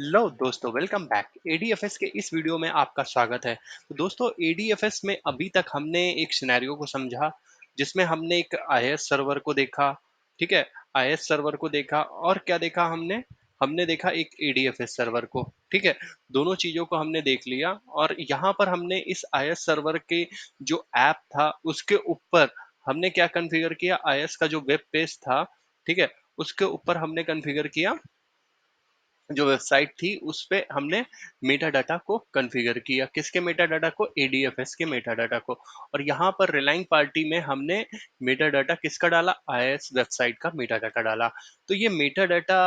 Hello दोस्तों, welcome back. एडीएफएस के इस वीडियो में आपका स्वागत है। तो दोस्तों, एडीएफएस में अभी तक हमने एक सिनेरियो को समझा जिसमें हमने एक आईएस सर्वर को देखा। ठीक है, आईएस सर्वर को देखा और क्या देखा हमने हमने देखा एक एडीएफएस सर्वर को। ठीक है, दोनों चीजों को हमने देख लिया और यहाँ पर हमने इस आईएस सर्वर के जो ऐप था उसके ऊपर हमने क्या कॉन्फ़िगर किया, आईएस का जो वेब पेज था, ठीक है, उसके ऊपर हमने कॉन्फ़िगर किया जो वेबसाइट थी उस पे हमने मेटा डाटा को कॉन्फ़िगर किया। किसके मेटा डाटा को? एडीएफएस के मेटा डाटा को। और यहाँ पर रिलाइंग पार्टी में हमने मेटा डाटा किसका डाला? आईएस वेबसाइट का मेटा डाटा डाला। तो ये मेटा डाटा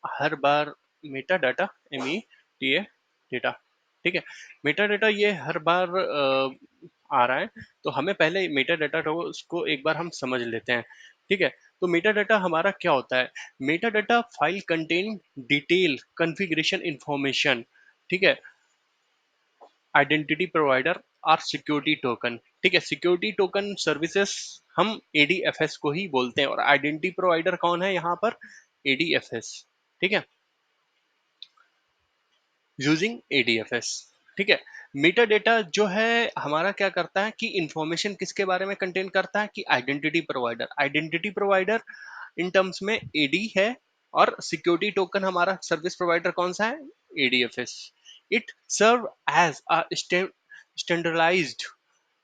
हर बार मेटा डाटा META डेटा, ठीक है, मेटा डाटा ये हर बार आ रहा है। तो हमें पहले मेटा डाटा को उसको एक बार हम समझ लेते हैं। ठीक है, तो मेटा डाटा हमारा क्या होता है? Meta data file contain detail configuration information, ठीक है, आइडेंटिटी प्रोवाइडर और सिक्योरिटी टोकन। ठीक है, सिक्योरिटी टोकन सर्विसेज हम एडीएफएस को ही बोलते हैं और आइडेंटिटी प्रोवाइडर कौन है यहाँ पर? एडीएफएस। ठीक है, यूजिंग एडीएफएस। ठीक है, मेटा डेटा जो है हमारा क्या करता है कि इंफॉर्मेशन किसके बारे में कंटेन करता है कि आइडेंटिटी प्रोवाइडर इन टर्म्स में एडी है और सिक्योरिटी टोकन हमारा सर्विस प्रोवाइडर कौन सा है? ADFS. It serve as a standardised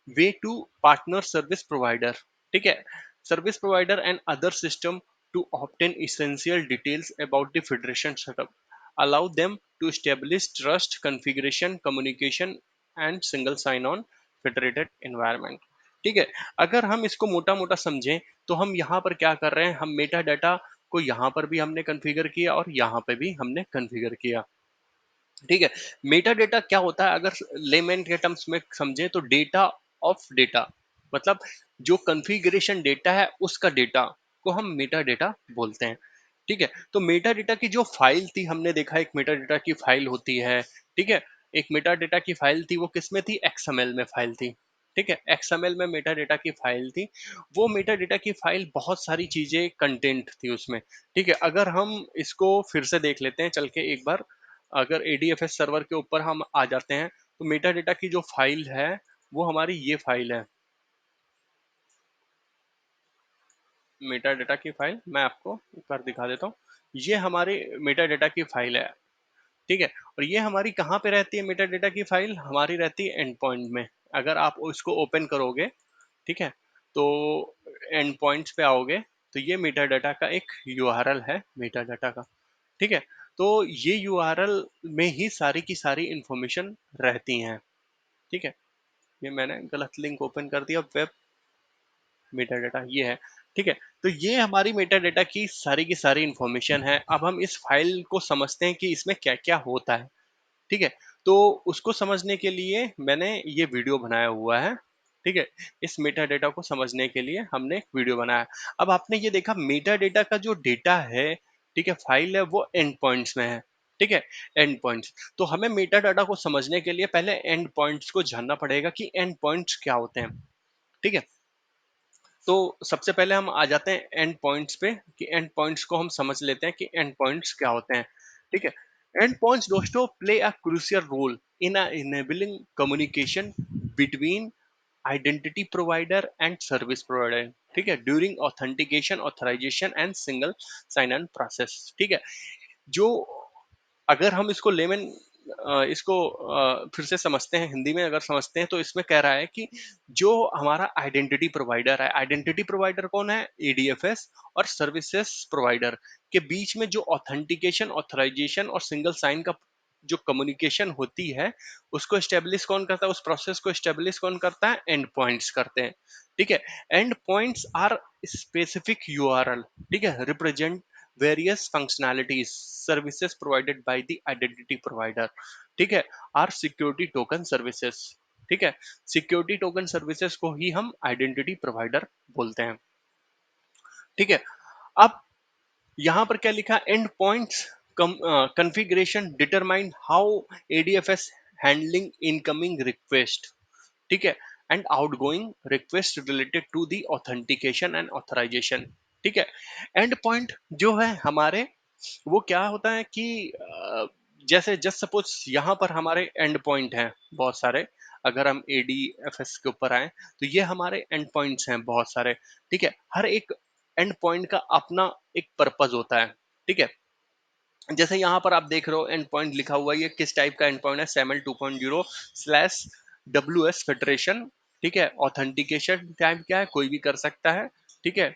way to partner service provider, ठीक है, service provider and other system to obtain essential details about the federation setup, allow them to establish trust configuration communication and single sign on federated environment। ठीक है, अगर हम इसको मोटा मोटा समझें तो हम यहाँ पर क्या कर रहे हैं, हम मेटा डाटा को यहाँ पर भी हमने कॉन्फ़िगर किया और यहाँ पे भी हमने कॉन्फ़िगर किया। ठीक है, मेटा डेटा क्या होता है? अगर लेमैन के टर्म्स में समझे तो डेटा ऑफ डेटा, मतलब जो कॉन्फ़िगरेशन डेटा है उसका डेटा को हम मेटा डेटा बोलते हैं। ठीक है, तो मेटा डेटा की जो फाइल थी हमने देखा एक मेटा डेटा की फाइल होती है। ठीक है, एक मेटा डेटा की फाइल थी, वो किस में थी? एक्सएमएल में फाइल थी। ठीक है, एक्सएमएल में मेटा डेटा की फाइल थी। वो मेटा डेटा की फाइल बहुत सारी चीजें कंटेंट थी उसमें। ठीक है, अगर हम इसको फिर से देख लेते हैं चल के एक बार, अगर एडीएफएस सर्वर के ऊपर हम आ जाते हैं तो मेटा डेटा की जो फाइल है वो हमारी ये फाइल है। मेटा डेटा की फाइल मैं आपको ऊपर दिखा देता हूँ। ये हमारे मेटा डेटा की फाइल है। ठीक है, और ये हमारी कहाँ पे रहती है? मेटा डेटा की फाइल हमारी रहती है एंड पॉइंट में। अगर आप उसको ओपन करोगे, ठीक है, तो एंड पॉइंट्स पे आओगे तो ये मेटा डाटा का एक यूआरएल है मेटा डाटा का। ठीक है, तो ये यूआरएल में ही सारी की सारी इंफॉर्मेशन रहती हैं। ठीक है, ये मैंने गलत लिंक ओपन कर दिया, वेब मेटा डाटा ये है। ठीक है, तो ये हमारी मेटा डाटा की सारी इंफॉर्मेशन है। अब हम इस फाइल को समझते हैं कि इसमें क्या क्या होता है। ठीक है, तो उसको समझने के लिए मैंने ये वीडियो बनाया हुआ है। ठीक है, इस मेटा डेटा को समझने के लिए हमने एक वीडियो बनाया। अब आपने ये देखा मेटा डेटा का जो डेटा है, ठीक है, फाइल है, वो एंड पॉइंट्स में है। ठीक है, एंड पॉइंट्स। तो हमें मेटा डाटा को समझने के लिए पहले एंड पॉइंट्स को जानना पड़ेगा कि एंड पॉइंट्स क्या होते हैं। ठीक है, तो सबसे पहले हम आ जाते हैं एंड पॉइंट्स पे कि एंड पॉइंट्स को हम समझ लेते हैं कि एंड पॉइंट्स क्या होते हैं। ठीक है, एंड पॉइंट्स दोस्तों play a crucial role in enabling communication between identity provider and service provider. ठीक है, during authentication authorization and single sign on process. ठीक है, जो अगर हम इसको लेमन इसको फिर से समझते हैं, हिंदी में अगर समझते हैं तो इसमें कह रहा है कि जो हमारा आइडेंटिटी प्रोवाइडर है, आइडेंटिटी प्रोवाइडर कौन है? एडीएफएस और सर्विसेज प्रोवाइडर के बीच में जो ऑथेंटिकेशन ऑथराइजेशन और सिंगल साइन का जो कम्युनिकेशन होती है उसको एस्टेब्लिश कौन करता है? उस प्रोसेस को एस्टेब्लिश कौन करता है? एंड पॉइंट्स करते हैं। ठीक है, end points are specific URL, ठीक है, represent various functionalities services provided by the identity provider। ठीक है, आर सिक्योरिटी टोकन सर्विसेज। ठीक है, सिक्योरिटी टोकन सर्विसेज को ही हम आइडेंटिटी प्रोवाइडर बोलते हैं। ठीक है, अब यहां पर क्या लिखा? End points configuration determine how ADFS handling incoming request, ठीक है, and outgoing request related to the authentication and authorization. ठीक है, एंड पॉइंट जो है हमारे, वो क्या होता है कि जैसे जस्ट सपोज यहाँ पर हमारे एंड पॉइंट हैं बहुत सारे, अगर हम ADFS के ऊपर आए तो ये हमारे एंड पॉइंट्स हैं बहुत सारे, ठीक है। हर एक एंड पॉइंट का अपना एक पर्पज होता है, ठीक है। जैसे यहाँ पर आप देख रहे हो एंड पॉइंट लिखा हुआ है, ये किस टाइप का एंड पॉइंट है, SAML 2.0 स्लैश WS फेडरेशन, ठीक है। ऑथेंटिकेशन टाइप क्या है, कोई भी कर सकता है, ठीक है।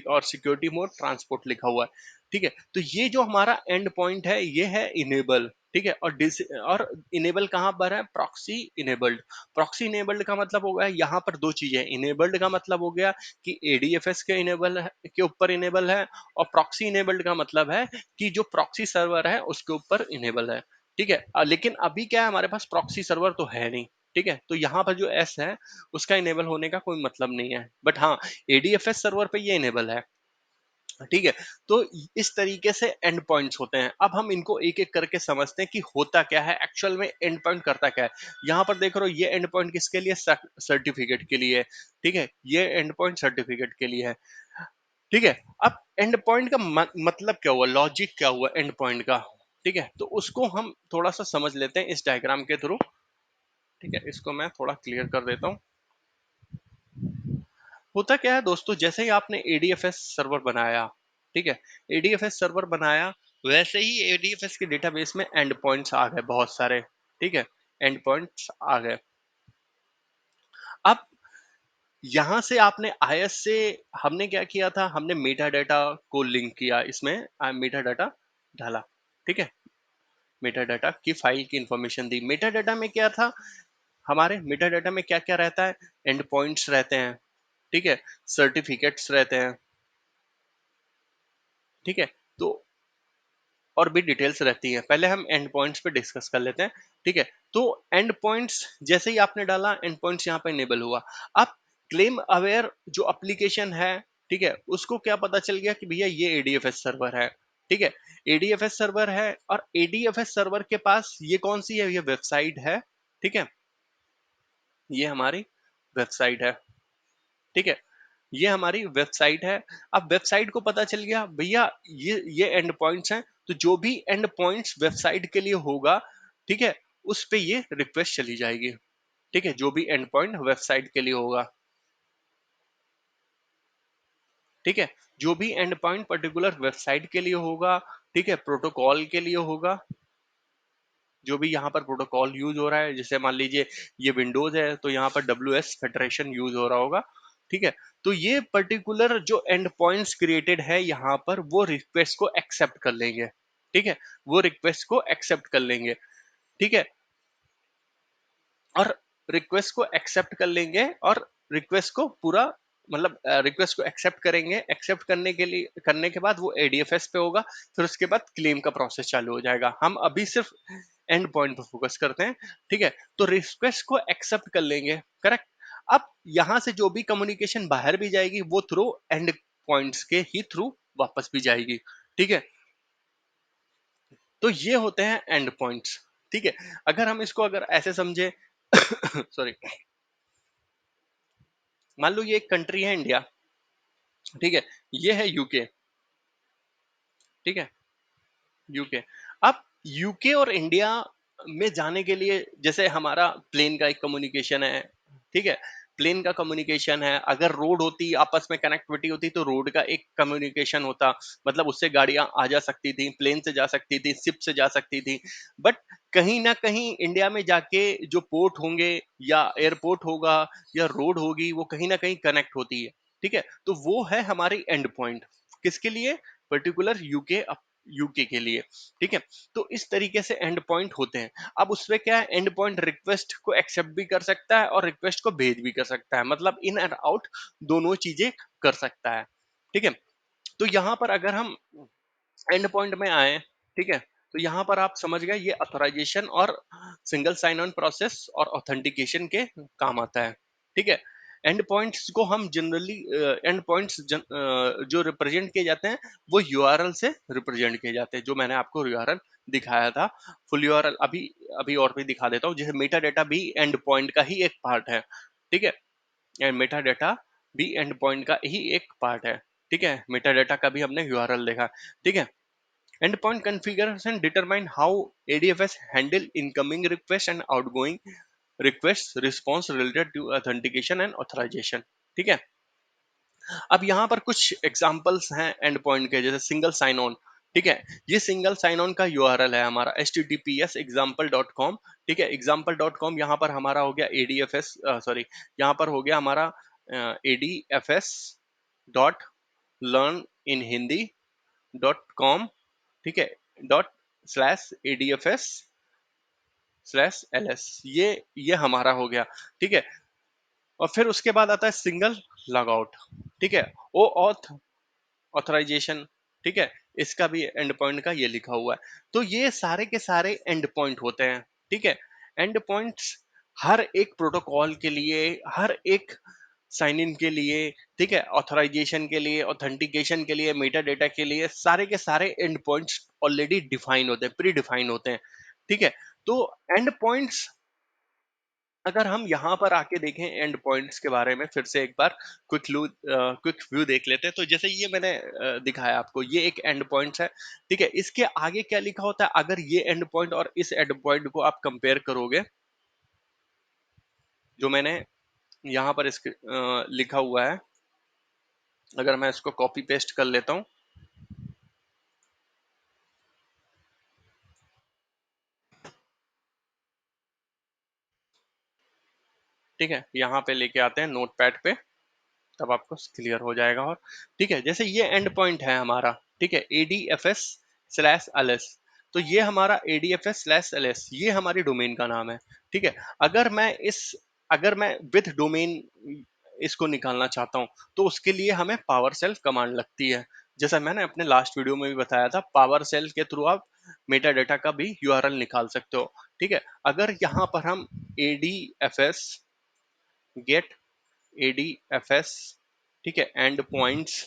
और सिक्योरिटी मोड ट्रांसपोर्ट लिखा हुआ है, ठीक है। तो ये जो हमारा एंड पॉइंट है ये है इनेबल, ठीक है। और इनेबल कहाँ पर है, प्रॉक्सी इनेबल्ड। प्रॉक्सी इनेबल्ड का मतलब हो गया यहाँ पर दो चीजें, इनेबल्ड का मतलब हो गया कि ADFS के इनेबल है, के ऊपर इनेबल है, और प्रॉक्सी इनेबल्ड का मतलब है कि जो प्रॉक्सी सर्वर है उसके ऊपर इनेबल है, ठीक है। लेकिन अभी क्या है, हमारे पास प्रॉक्सी सर्वर तो है नहीं, ठीक है। तो यहाँ पर जो S है उसका इनेबल होने का कोई मतलब नहीं है, बट हाँ ADFS सर्वर पे ये इनेबल है, ठीक है। तो इस तरीके से एंड पॉइंट्स होते हैं। अब हम इनको एक एक करके समझते हैं कि होता क्या है एक्चुअल में, एंड पॉइंट करता क्या है। यहाँ पर देख रहे हो ये एंड पॉइंट किसके लिए, सर्टिफिकेट के लिए, ठीक है। ये एंड पॉइंट सर्टिफिकेट के लिए है, ठीक है। अब एंड पॉइंट का मतलब क्या हुआ, लॉजिक क्या हुआ एंड पॉइंट का, ठीक है। तो उसको हम थोड़ा सा समझ लेते हैं इस डायग्राम के थ्रू, ठीक है। इसको मैं थोड़ा क्लियर कर देता हूँ। होता क्या है दोस्तों, जैसे ही आपने ADFS सर्वर बनाया, ठीक है, ADFS सर्वर बनाया, वैसे ही ADFS के डेटाबेस में एंड पॉइंट्स आ गए बहुत सारे, ठीक है। एंड पॉइंट्स आ गए। अब यहां से आपने IS से, हमने क्या किया था, हमने मेटा डाटा को लिंक किया इसमें, मेटा डाटा डाला, ठीक है। मेटा डाटा की फाइल की इंफॉर्मेशन दी। मेटा डाटा में क्या था, हमारे मेटा डाटा में क्या क्या रहता है, एंड पॉइंट्स रहते हैं, ठीक है, सर्टिफिकेट्स रहते हैं, ठीक है। तो और भी डिटेल्स रहती है, पहले हम एंड पॉइंट्स पे डिस्कस कर लेते हैं, ठीक है। तो एंड पॉइंट्स जैसे ही आपने डाला, एंड पॉइंट्स यहाँ पे इनेबल हुआ। अब क्लेम अवेयर जो एप्लीकेशन है, ठीक है, उसको क्या पता चल गया कि भैया ये ADFS सर्वर है, ठीक है। ADFS सर्वर है, और ADFS सर्वर के पास ये कौन सी है, ये वेबसाइट है, ठीक है। ये हमारी वेबसाइट है, ठीक है। ये हमारी वेबसाइट है। अब वेबसाइट को पता चल गया भैया ये एंड पॉइंट्स हैं, तो जो भी एंड पॉइंट्स वेबसाइट के लिए होगा, ठीक है, उस पे ये रिक्वेस्ट चली जाएगी, ठीक है। जो भी एंड पॉइंट वेबसाइट के लिए होगा, ठीक है, जो भी एंड पॉइंट पर्टिकुलर वेबसाइट के लिए होगा, ठीक है, प्रोटोकॉल के लिए होगा, जो भी यहाँ पर प्रोटोकॉल यूज हो रहा है, जैसे मान लीजिए ये विंडोज है तो यहाँ पर WS फेडरेशन यूज हो रहा होगा, ठीक है। तो ये पर्टिकुलर जो एंड पॉइंट्स क्रिएटेड है यहाँ पर, वो रिक्वेस्ट को एक्सेप्ट कर लेंगे, ठीक है, वो रिक्वेस्ट को एक्सेप्ट कर लेंगे, ठीक है। और रिक्वेस्ट को एक्सेप्ट कर लेंगे, और रिक्वेस्ट को पूरा मतलब रिक्वेस्ट को एक्सेप्ट करेंगे, एक्सेप्ट करने के लिए, करने के बाद वो ADFS पे होगा, फिर उसके बाद क्लेम का प्रोसेस चालू हो जाएगा। हम अभी सिर्फ एंड पॉइंट पर फोकस करते हैं, ठीक है। तो रिक्वेस्ट को एक्सेप्ट कर लेंगे, करेक्ट। अब यहां से जो भी कम्युनिकेशन बाहर भी जाएगी वो थ्रू एंड पॉइंट्स के ही थ्रू वापस भी जाएगी, ठीक है। तो ये होते हैं एंड पॉइंट्स, ठीक है। अगर हम इसको अगर ऐसे समझे सॉरी, मान लो ये एक कंट्री है इंडिया, ठीक है, ये है यूके, ठीक है, यूके। अब यूके और इंडिया में जाने के लिए, जैसे हमारा प्लेन का एक कम्युनिकेशन है, ठीक है, प्लेन का कम्युनिकेशन है, अगर रोड होती, आपस में कनेक्टिविटी होती, तो रोड का एक कम्युनिकेशन होता, मतलब उससे गाड़ियां आ जा सकती थी, प्लेन से जा सकती थी, शिप से जा सकती थी। बट कहीं ना कहीं इंडिया में जाके जो पोर्ट होंगे, या एयरपोर्ट होगा, या रोड होगी, वो कहीं ना कहीं कनेक्ट होती है, ठीक है। तो वो है हमारी एंड पॉइंट, किसके लिए, पर्टिकुलर यूके के लिए, ठीक है। तो इस तरीके से एंड पॉइंट होते हैं। अब उसमें क्या है, एंड पॉइंट रिक्वेस्ट को एक्सेप्ट भी कर सकता है और रिक्वेस्ट को भेज भी कर सकता है, मतलब इन एंड आउट दोनों चीजें कर सकता है, ठीक है। तो यहां पर अगर हम एंड पॉइंट में आए, ठीक है, तो यहां पर आप समझ गए ये ऑथराइजेशन और सिंगल साइन ऑन प्रोसेस और ऑथेंटिकेशन के काम आता है, ठीक है। एंड पॉइंट्स को हम जनरली, एंड पॉइंट्स जो रिप्रेजेंट किए जाते हैं वो यूआरएल से रिप्रेजेंट किए जाते हैं, जो मैंने आपको यूआरएल दिखाया था। फुल यूआरएल अभी अभी और भी दिखा देता हूँ। जैसे मेटा डेटा भी एंड पॉइंट का ही एक पार्ट है, ठीक है, मेटा डेटा भी एंड पॉइंट का ही एक पार्ट है, ठीक है। मेटा डेटा का भी हमने यूआरएल देखा, ठीक है। Endpoint configuration determine how ADFS handle incoming request and outgoing request response related to authentication and authorization. ठीक है, अब यहाँ पर कुछ एग्जांपल्स हैं एंड पॉइंट के, जैसे सिंगल साइन ऑन। ठीक है, ये सिंगल साइन ऑन का यूआरएल है हमारा https example.com। ठीक है, example.com यहाँ पर हमारा हो गया ADFS, सॉरी, यहाँ पर हो गया हमारा ADFS dot learn in Hindi dot com. ठीक है, dot slash ADFS slash LS, ये हमारा हो गया। ठीक है, और फिर उसके बाद आता है सिंगल लॉग आउट। ठीक है, ओ ऑथ ऑथराइजेशन। ठीक है, इसका भी एंड पॉइंट का ये लिखा हुआ है। तो ये सारे के सारे एंड पॉइंट होते हैं। ठीक है, एंड पॉइंट्स हर एक प्रोटोकॉल के लिए, हर एक साइन इन के लिए, ठीक है, ऑथराइजेशन के लिए, ऑथेंटिकेशन के लिए, मेटा डेटा के लिए, सारे के सारे एंड पॉइंट्स ऑलरेडी डिफाइन होते हैं, प्री डिफाइन होते हैं। ठीक है, तो एंड पॉइंट्स, अगर हम यहाँ पर आके देखें एंड पॉइंट्स के बारे में फिर से एक बार क्विक व्यू देख लेते हैं। तो जैसे ये मैंने दिखाया आपको, ये एक एंड पॉइंट है। ठीक है, इसके आगे क्या लिखा होता है, अगर ये एंड पॉइंट और इस एंड पॉइंट को आप कंपेयर करोगे, जो मैंने यहाँ पर लिखा हुआ है, अगर मैं इसको कॉपी पेस्ट कर लेता हूँ। ठीक है, यहाँ पे लेके आते हैं नोट पैड पे, तब आपको क्लियर हो जाएगा। और ठीक है, जैसे ये एंड पॉइंट है हमारा, ठीक है, ADFS स्लैश LS। तो ये हमारा ADFS स्लैश LS, ये हमारी डोमेन का नाम है। ठीक है, अगर मैं विथ डोमेन इसको निकालना चाहता हूँ, तो उसके लिए हमें पावर सेल कमांड लगती है। जैसा मैंने अपने लास्ट वीडियो में भी बताया था, पावर सेल के थ्रू आप मेटा डेटा का भी यूआरएल निकाल सकते हो। ठीक है, अगर यहाँ पर हम ADFS गेट ADFS, ठीक है, एंड पॉइंट्स,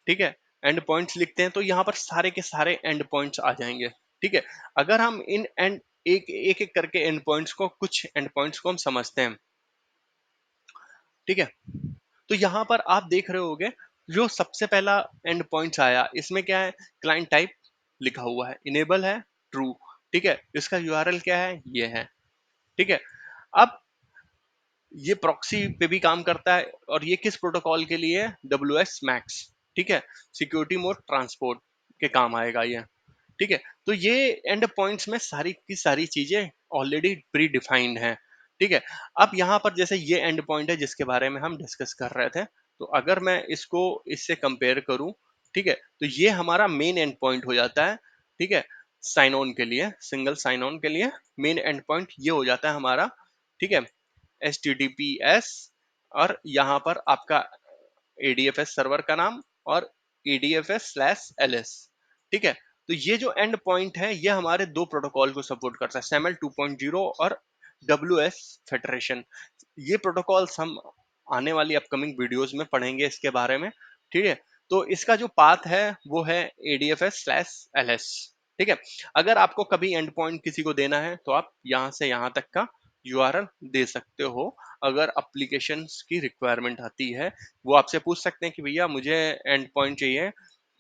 ठीक है, एंड पॉइंट्स लिखते हैं, तो यहाँ पर सारे के सारे एंड पॉइंट्स आ जाएंगे। ठीक है, अगर हम इन एंड एक एक करके एंड पॉइंट्स को, कुछ एंड पॉइंट्स को हम समझते हैं। ठीक है, तो यहाँ पर आप देख रहे होगे, जो सबसे पहला एंड पॉइंट्स आया, इसमें क्या है, क्लाइंट टाइप लिखा हुआ है, इनेबल है, ट्रू। ठीक है, इसका यूआरएल क्या है, ये है। ठीक है, अब ये प्रॉक्सी पे भी काम करता है, और ये किस प्रोटोकॉल के लिए है, WS मैक्स। ठीक है, सिक्योरिटी मोड ट्रांसपोर्ट के काम आएगा ये। ठीक है, तो ये एंड पॉइंट्स में सारी की सारी चीजें ऑलरेडी प्री डिफाइंड हैं। ठीक है, अब यहाँ पर जैसे ये एंड पॉइंट है जिसके बारे में हम डिस्कस कर रहे थे, तो अगर मैं इसको इससे कंपेयर करूं, ठीक है, तो ये हमारा मेन एंड पॉइंट हो जाता है। ठीक है, साइन ऑन के लिए, सिंगल साइन ऑन के लिए मेन एंड पॉइंट ये हो जाता है हमारा। ठीक है, HTTPS, और यहाँ पर आपका ADFS सर्वर का नाम, और ADFS स्लैश LS। ठीक है, तो ये जो एंड पॉइंट है, ये हमारे दो प्रोटोकॉल को सपोर्ट करता है, SAML 2.0 और WS फेडरेशन। ये प्रोटोकॉल्स हम आने वाली अपकमिंग वीडियोस में पढ़ेंगे इसके बारे में। ठीक है, तो इसका जो पाथ है वो है ADFS स्लैश LS। ठीक है, अगर आपको कभी एंड पॉइंट किसी को देना है, तो आप यहाँ से यहाँ तक का यूआरएल दे सकते हो। अगर एप्लीकेशंस की रिक्वायरमेंट आती है, वो आपसे पूछ सकते हैं कि भैया मुझे एंड पॉइंट चाहिए,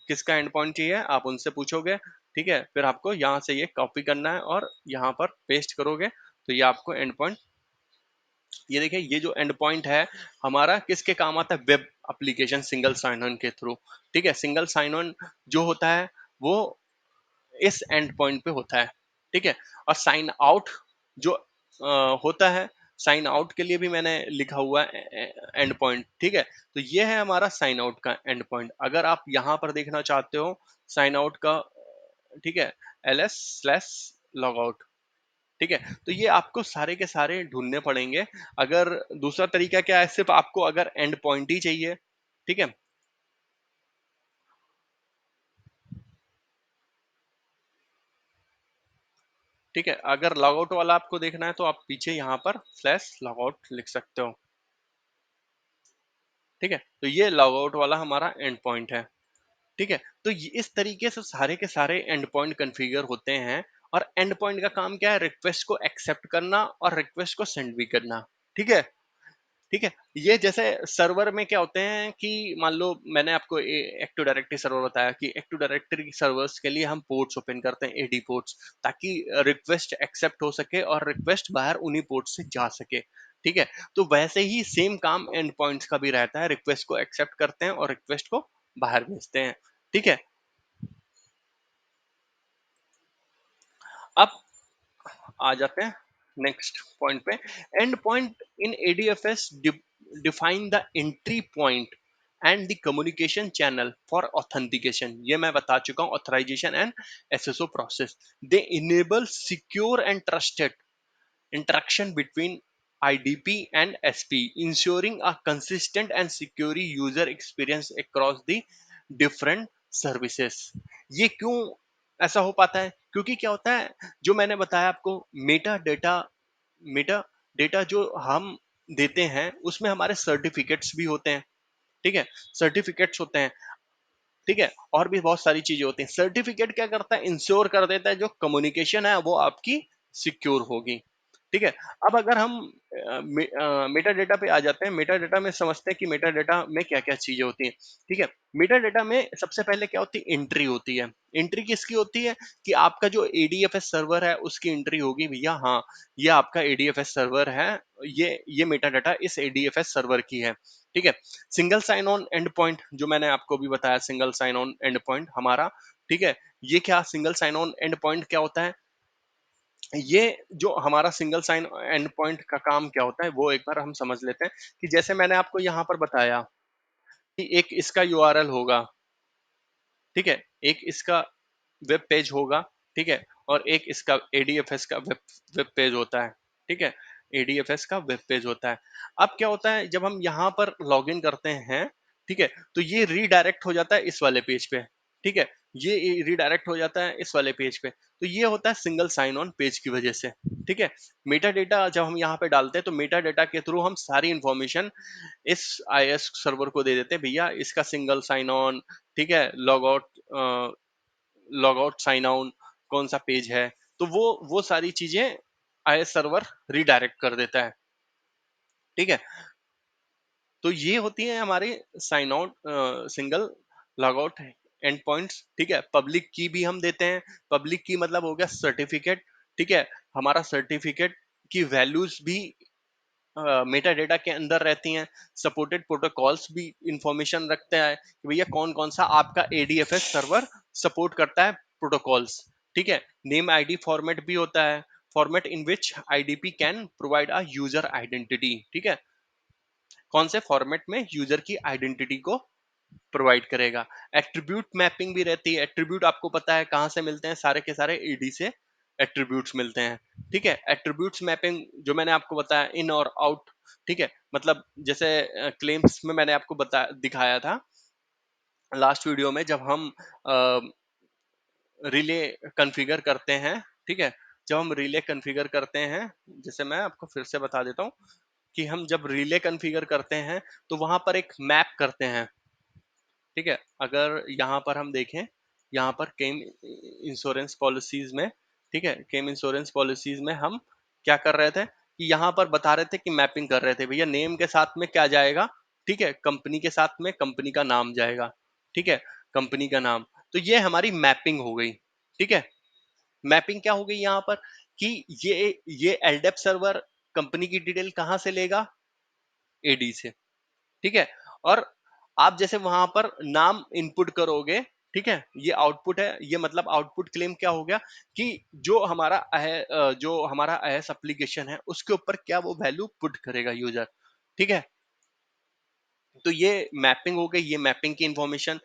किसका एंड पॉइंट चाहिए, आप उनसे पूछोगे। ठीक है, फिर आपको यहाँ से ये कॉपी करना है और यहाँ पर पेस्ट करोगे, तो ये आपको एंड पॉइंट, ये देखिए, ये जो एंड पॉइंट है हमारा किसके काम आता है, web application single sign on के थ्रू। ठीक है, सिंगल साइन ऑन जो होता है वो इस एंड पॉइंट पे होता है। ठीक है, और साइन आउट जो होता है, साइन आउट के लिए भी मैंने लिखा हुआ है एंड पॉइंट। ठीक है, तो ये है हमारा साइन आउट का एंड पॉइंट। अगर आप यहाँ पर देखना चाहते हो साइन आउट का, ठीक है, LS स्लैश लॉग आउट। ठीक है, तो ये आपको सारे के सारे ढूंढने पड़ेंगे। अगर दूसरा तरीका क्या है, सिर्फ आपको अगर एंड पॉइंट ही चाहिए, ठीक है, ठीक है, अगर लॉग आउट वाला आपको देखना है, तो आप पीछे यहाँ पर स्लैश लॉग आउट लिख सकते हो। ठीक है, तो ये लॉग आउट वाला हमारा एंड पॉइंट है। ठीक है, तो इस तरीके से सारे के सारे एंड पॉइंट कन्फिगर होते हैं। और एंड पॉइंट का काम क्या है, रिक्वेस्ट को एक्सेप्ट करना और रिक्वेस्ट को सेंड भी करना। ठीक है, ठीक है। ये जैसे सर्वर में क्या होते हैं कि मान लो मैंने आपको एक्टिव डायरेक्टरी सर्वर बताया कि एक्टिव डायरेक्टरी सर्वर्स के लिए हम पोर्ट्स ओपन करते हैं, एडी पोर्ट्स, ताकि रिक्वेस्ट एक्सेप्ट हो सके और रिक्वेस्ट बाहर उन्हीं पोर्ट से जा सके। ठीक है। तो वैसे ही सेम काम एंड पॉइंट्स का भी रहता है, रिक्वेस्ट को एक्सेप्ट करते हैं और रिक्वेस्ट को बाहर भेजते हैं। ठीक है। अब आ जाते हैं नेक्स्ट पॉइंट पे। Endpoint in ADFS define the entry point and the communication channel for authentication. ये मैं बता चुका हूं, authorisation and SSO process. They enable secure and trusted interaction between IDP and SP, ensuring a consistent and secure user experience across the different services। ये क्यों ऐसा हो पाता है? क्योंकि क्या होता है, जो मैंने बताया आपको, मेटा डेटा, मेटा डेटा जो हम देते हैं उसमें हमारे सर्टिफिकेट्स भी होते हैं। ठीक है। सर्टिफिकेट्स होते हैं। ठीक है। और भी बहुत सारी चीजें होती हैं। सर्टिफिकेट क्या करता है, इंश्योर कर देता है जो कम्युनिकेशन है वो आपकी सिक्योर होगी। ठीक है। अब अगर हम मेटा डेटा पे आ जाते हैं, मेटा डेटा में समझते हैं कि मेटा डेटा में क्या क्या चीजें होती हैं। ठीक है। मेटा डेटा में सबसे पहले क्या होती है, एंट्री होती है। एंट्री किसकी होती है कि आपका जो एडीएफएस सर्वर है उसकी एंट्री होगी, भैया हाँ ये आपका एडीएफएस सर्वर है, ये मेटा डाटा इस एडीएफएस सर्वर की है। ठीक है। Single sign on end point, जो मैंने आपको भी बताया, single sign on end point हमारा। ठीक है। ये क्या single sign on end point क्या होता है, ये जो हमारा सिंगल साइन एंड पॉइंट का काम क्या होता है वो एक बार हम समझ लेते हैं। कि जैसे मैंने आपको यहाँ पर बताया कि एक इसका यूआरएल होगा। ठीक है। एक इसका वेब पेज होगा। ठीक है। और एक इसका एडीएफएस का वेब पेज होता है। ठीक है। एडीएफएस का वेब पेज होता है। अब क्या होता है जब हम यहाँ पर लॉगिन करते हैं, ठीक है, तो ये रीडायरेक्ट हो जाता है इस वाले पेज पे। ठीक है। ये रीडायरेक्ट हो जाता है इस वाले पेज पे। तो ये होता है सिंगल साइन ऑन पेज की वजह से। ठीक है। मेटा डेटा जब हम यहाँ पे डालते हैं तो मेटा डेटा के थ्रू हम सारी इंफॉर्मेशन इस आईएस सर्वर को दे देते हैं, भैया इसका सिंगल साइन ऑन, ठीक है, लॉग आउट साइन आउट कौन सा पेज है, तो वो सारी चीजें आईएस सर्वर रिडायरेक्ट कर देता है। ठीक है। तो ये होती है हमारे sign out, single log out end points. ठीक है। पब्लिक की भी हम देते हैं। पब्लिक की मतलब हो गया सर्टिफिकेट। ठीक है। हमारा सर्टिफिकेट की वैल्यूज भी मेटा डेटा के अंदर रहती हैं। सपोर्टेड प्रोटोकॉल्स भी इंफॉर्मेशन रखते हैं कि भैया कौन कौन सा आपका एडीएफएस सर्वर सपोर्ट करता है प्रोटोकॉल्स। ठीक है। नेम आईडी फॉर्मेट भी होता है, format in which IDP can provide a user identity. ठीक है। कौन से फॉर्मेट में यूजर की आइडेंटिटी को प्रोवाइड करेगा। एट्रीब्यूट मैपिंग भी रहती है। एट्रीब्यूट आपको पता है कहाँ से मिलते हैं, सारे के सारे ईडी से एट्रीब्यूट्स मिलते हैं। ठीक है। एट्रीब्यूट्स मैपिंग जो मैंने आपको बताया, इन और आउट। ठीक है। मतलब जैसे क्लेम्स में मैंने आपको बता दिखाया था लास्ट वीडियो में, जब हम रिले कॉन्फ़िगर करते हैं। ठीक है। जब हम रिले कॉन्फ़िगर करते हैं, जैसे मैं आपको फिर से बता देता हूँ कि हम जब रिले कॉन्फ़िगर करते हैं तो वहां पर एक मैप करते हैं। ठीक है। अगर यहाँ पर हम देखें, यहाँ पर केम इंश्योरेंस पॉलिसीज में, ठीक है, केम इंश्योरेंस पॉलिसीज में हम क्या कर रहे थे कि यहाँ पर बता रहे थे कि मैपिंग कर रहे थे, भैया नेम के साथ में क्या जाएगा, ठीक है, कंपनी के साथ में कंपनी का नाम जाएगा। ठीक है। कंपनी का नाम। तो ये हमारी मैपिंग हो गई। ठीक है। मैपिंग क्या हो गई यहाँ पर कि ये एलडेप सर्वर कंपनी की डिटेल कहाँ से लेगा, एडी से। ठीक है। और आप जैसे वहां पर नाम इनपुट करोगे, ठीक है, ये आउटपुट है। ये मतलब आउटपुट क्लेम क्या हो गया कि जो हमारा आईएस एप्लीकेशन है उसके ऊपर क्या वो वैल्यू पुट करेगा यूजर। ठीक है। तो ये मैपिंग हो गई। ये मैपिंग की इंफॉर्मेशन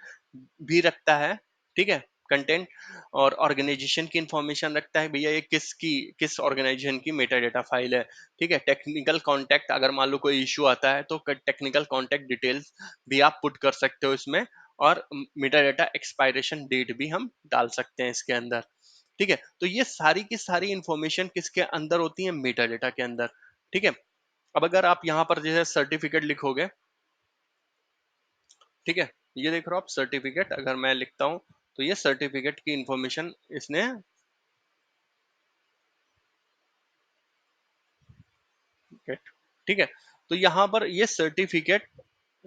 भी रखता है। ठीक है। कंटेंट और ऑर्गेनाइजेशन की इंफॉर्मेशन रखता है, भैया ये किस ऑर्गेनाइजेशन की मेटा डेटा फाइल है। ठीक है। टेक्निकल कांटेक्ट, अगर मान लो कोई इश्यू आता है तो टेक्निकल कांटेक्ट डिटेल्स भी आप पुट कर सकते हो इसमें। और मेटा डेटा एक्सपायरेशन डेट भी हम डाल सकते हैं इसके अंदर। ठीक है। तो ये सारी की सारी इंफॉर्मेशन किसके अंदर होती है, मेटा डेटा के अंदर। ठीक है। अब अगर आप यहाँ पर जैसे सर्टिफिकेट लिखोगे, ठीक है, ये देख रहे हो आप सर्टिफिकेट, अगर मैं लिखता हूं तो ये सर्टिफिकेट की इंफॉर्मेशन इसने get ठीक है। तो यहाँ पर ये सर्टिफिकेट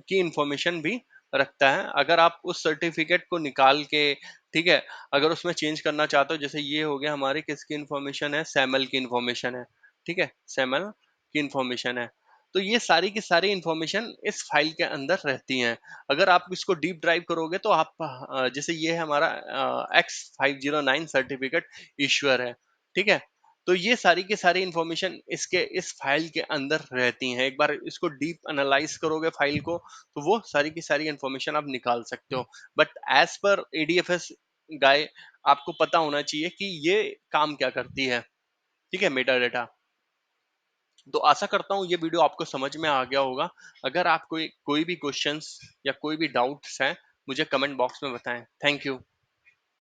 की इंफॉर्मेशन भी रखता है। अगर आप उस सर्टिफिकेट को निकाल के, ठीक है, अगर उसमें चेंज करना चाहते हो, जैसे ये हो गया हमारी किसकी इंफॉर्मेशन है, सैमल की इंफॉर्मेशन है, ठीक है, सैमल की इंफॉर्मेशन है। तो ये सारी की सारी इंफॉर्मेशन इस फाइल के अंदर रहती हैं। अगर आप इसको डीप ड्राइव करोगे तो आप जैसे ये है हमारा X509 सर्टिफिकेट इश्यूअर है, ठीक है। तो ये सारी की सारी इंफॉर्मेशन इसके इस फाइल के अंदर रहती हैं। एक बार इसको डीप एनालाइज करोगे फाइल को, तो वो सारी की सारी इंफॉर्मेशन आप निकाल सकते हो। बट एज पर एडीएफएस गाय, आपको पता होना चाहिए कि ये काम क्या करती है, ठीक है, मेटा डेटा। तो आशा करता हूँ ये वीडियो आपको समझ में आ गया होगा। अगर आप कोई कोई भी क्वेश्चंस या कोई भी डाउट्स हैं, मुझे कमेंट बॉक्स में बताएं। Thank you.